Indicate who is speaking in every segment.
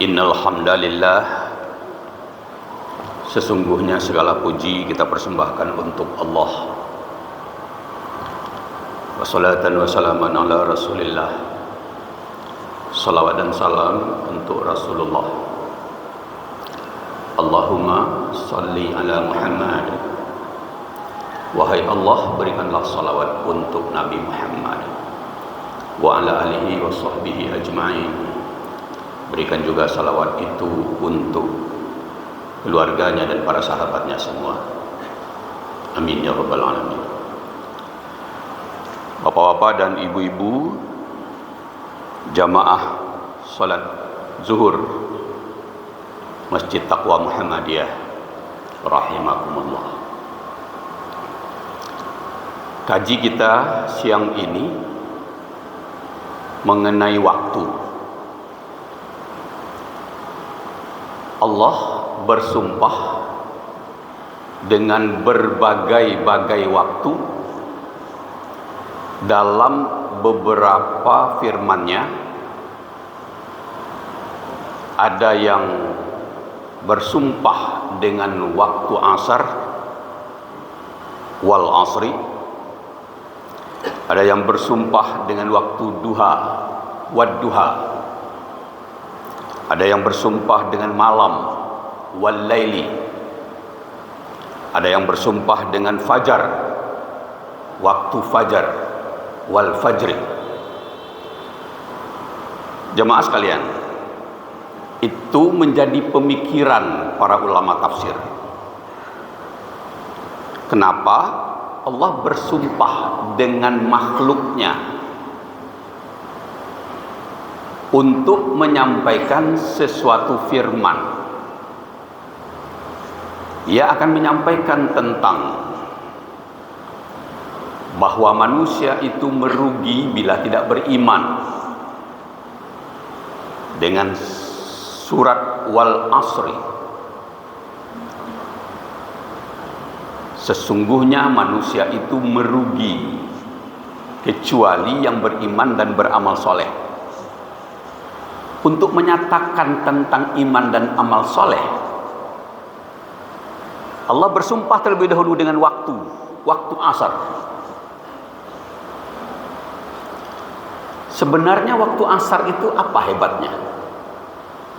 Speaker 1: Innal hamdalillah, sesungguhnya segala puji kita persembahkan untuk Allah. Wassalatan wassalaman ala Rasulillah. Salawat dan salam untuk Rasulullah. Allahumma salli ala Muhammad. Wahai Allah, berikanlah salawat untuk Nabi Muhammad wa ala alihi wa sahbihi ajma'in. Berikan juga salawat itu untuk keluarganya dan para sahabatnya semua. Amin ya rabbal alamin. Bapak-bapak dan ibu-ibu jamaah salat zuhur Masjid Taqwa Muhammadiyah rahimakumullah. Kaji kita siang ini mengenai waktu. Allah bersumpah dengan berbagai-bagai waktu dalam beberapa firman-Nya. Ada yang bersumpah dengan waktu asar wal asri, ada yang bersumpah dengan waktu duha wad duha, ada yang bersumpah dengan malam wal laili, ada yang bersumpah dengan fajar, waktu fajar wal fajri. Jemaah sekalian, itu menjadi pemikiran para ulama tafsir. Kenapa Allah bersumpah dengan makhluknya untuk menyampaikan sesuatu firman? Ia akan menyampaikan tentang bahwa manusia itu merugi bila tidak beriman dengan surat wal asri. Sesungguhnya manusia itu merugi kecuali yang beriman dan beramal soleh. Untuk menyatakan tentang iman dan amal soleh, Allah bersumpah terlebih dahulu dengan waktu asar. Sebenarnya waktu asar itu apa hebatnya?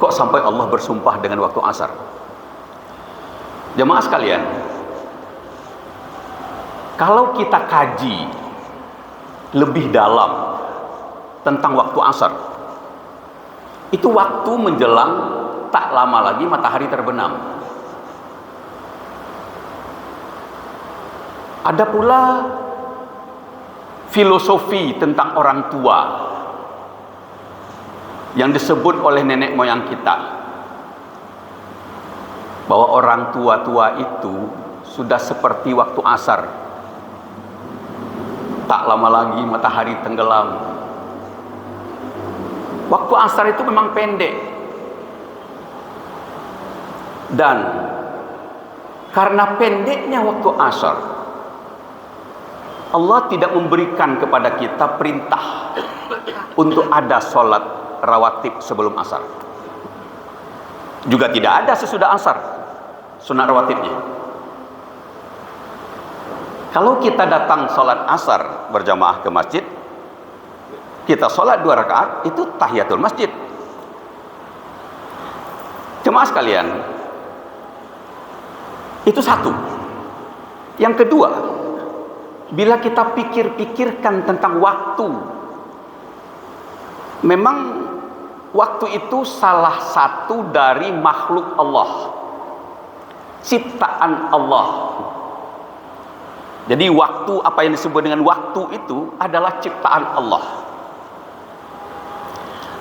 Speaker 1: Kok sampai Allah bersumpah dengan waktu asar? Jemaah sekalian, kalau kita kaji lebih dalam tentang waktu asar, itu waktu menjelang tak lama lagi matahari terbenam. Ada pula filosofi tentang orang tua yang disebut oleh nenek moyang kita, bahwa orang tua-tua itu sudah seperti waktu asar, tak lama lagi matahari tenggelam. Waktu asar itu memang pendek, dan karena pendeknya waktu asar, Allah tidak memberikan kepada kita perintah untuk ada sholat rawatib sebelum asar. Juga tidak ada sesudah asar sunat rawatibnya. Kalau kita datang sholat asar berjamaah ke masjid, kita sholat 2 rakaat, itu tahiyatul masjid. Jemaah sekalian, itu satu. Yang kedua, bila kita pikir-pikirkan tentang waktu, memang waktu itu salah satu dari makhluk Allah, ciptaan Allah. Jadi waktu, apa yang disebut dengan waktu itu adalah ciptaan Allah.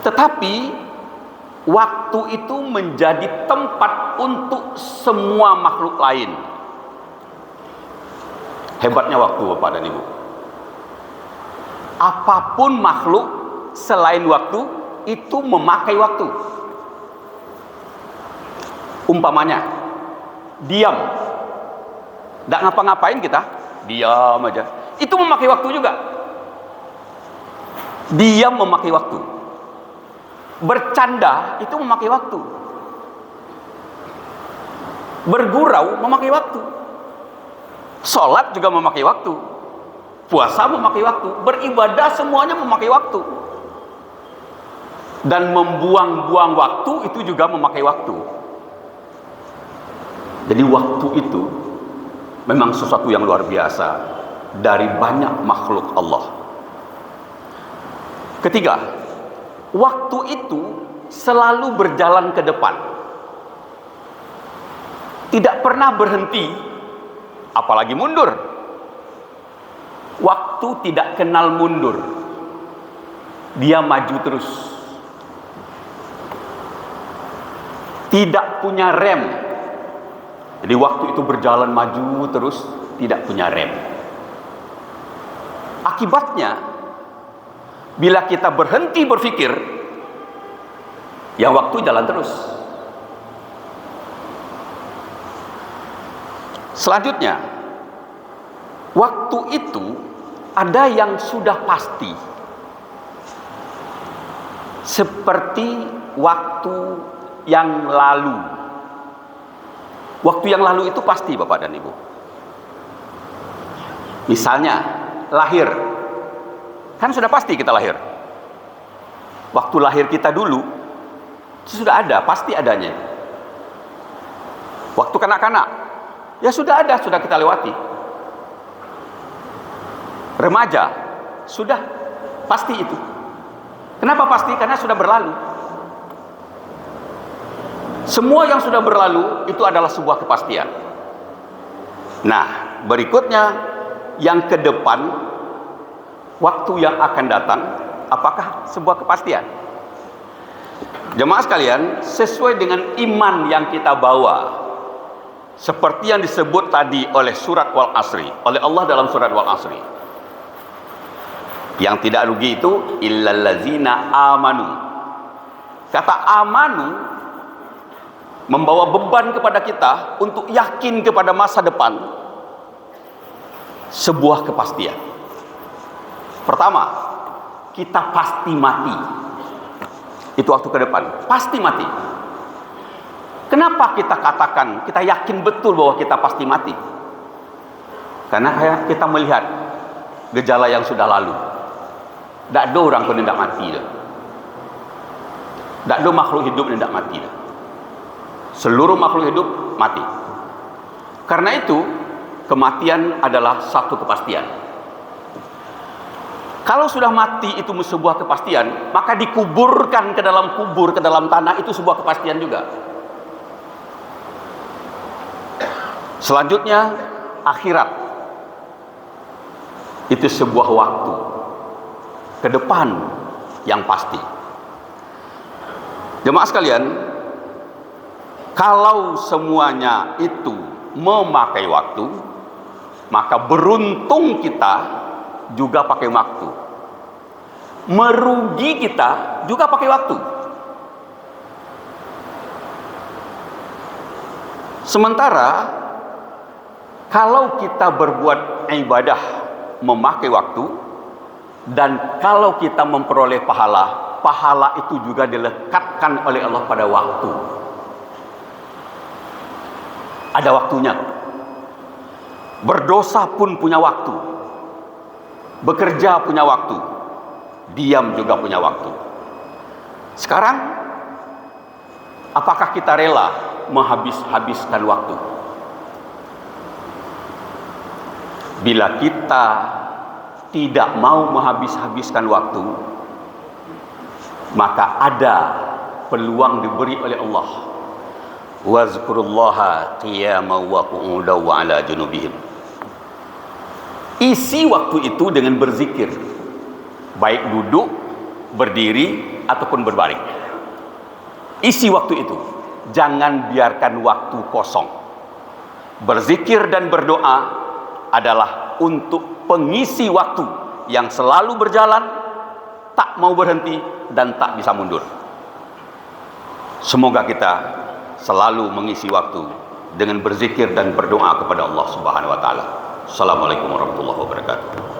Speaker 1: Tetapi waktu itu menjadi tempat untuk semua makhluk lain. Hebatnya waktu, Bapak dan Ibu. Apapun makhluk selain waktu itu memakai waktu. Umpamanya diam, tidak ngapa-ngapain, kita diam aja, itu memakai waktu juga. Diam memakai waktu. Bercanda itu memakai waktu. Bergurau memakai waktu. Sholat juga memakai waktu. Puasa memakai waktu. Beribadah semuanya memakai waktu. Dan membuang-buang waktu itu juga memakai waktu. Jadi waktu itu memang sesuatu yang luar biasa dari banyak makhluk Allah. Ketiga, waktu itu selalu berjalan ke depan. Tidak pernah berhenti, apalagi mundur. Waktu tidak kenal mundur. Dia maju terus. Tidak punya rem. Jadi waktu itu berjalan maju terus, tidak punya rem. Akibatnya, bila kita berhenti berpikir, ya waktu jalan terus. Selanjutnya, waktu itu ada yang sudah pasti, seperti waktu yang lalu. Waktu yang lalu itu pasti, Bapak dan Ibu. Misalnya, lahir. Kan sudah pasti kita lahir. Waktu lahir kita dulu, itu sudah ada, pasti adanya. Waktu kanak-kanak, ya sudah ada, sudah kita lewati. Remaja, sudah, pasti itu. Kenapa pasti? Karena sudah berlalu. Semua yang sudah berlalu, itu adalah sebuah kepastian. Nah, berikutnya, yang ke depan, waktu yang akan datang, apakah sebuah kepastian? Jemaah sekalian, sesuai dengan iman yang kita bawa, seperti yang disebut tadi oleh surat Wal Asri, oleh Allah dalam surat Wal Asri. Yang tidak rugi itu illallazina amanu. Kata amanu membawa beban kepada kita untuk yakin kepada masa depan, sebuah kepastian. Pertama, kita pasti mati. Itu waktu ke depan, pasti mati. Kenapa kita katakan, kita yakin betul bahwa kita pasti mati? Karena kita melihat gejala yang sudah lalu. Tak ada orang pun tidak mati dah. Tak ada makhluk hidup yang tidak mati dah. Seluruh makhluk hidup mati. Karena itu, kematian adalah satu kepastian. Kalau sudah mati itu sebuah kepastian, maka dikuburkan ke dalam kubur, ke dalam tanah, itu sebuah kepastian juga. Selanjutnya, akhirat. Itu sebuah waktu ke depan yang pasti. Jemaah sekalian, kalau semuanya itu memakai waktu, maka beruntung kita juga pakai waktu. Merugi kita juga pakai waktu. Sementara kalau kita berbuat ibadah memakai waktu, dan kalau kita memperoleh pahala, pahala itu juga dilekatkan oleh Allah pada waktu. Ada waktunya. Berdosa pun punya waktu. Bekerja punya waktu, diam juga punya waktu. Sekarang, apakah kita rela menghabiskan waktu? Bila kita tidak mau menghabiskan waktu, maka ada peluang diberi oleh Allah. Wazkurullaha qiyaman wa qu'udan wa ala junubihim. Isi waktu itu dengan berzikir, baik duduk, berdiri, ataupun berbaring. Isi waktu itu, jangan biarkan waktu kosong. Berzikir dan berdoa adalah untuk pengisi waktu yang selalu berjalan, tak mau berhenti, dan tak bisa mundur. Semoga kita selalu mengisi waktu dengan berzikir dan berdoa kepada Allah Subhanahu wa Ta'ala. Assalamualaikum warahmatullahi wabarakatuh.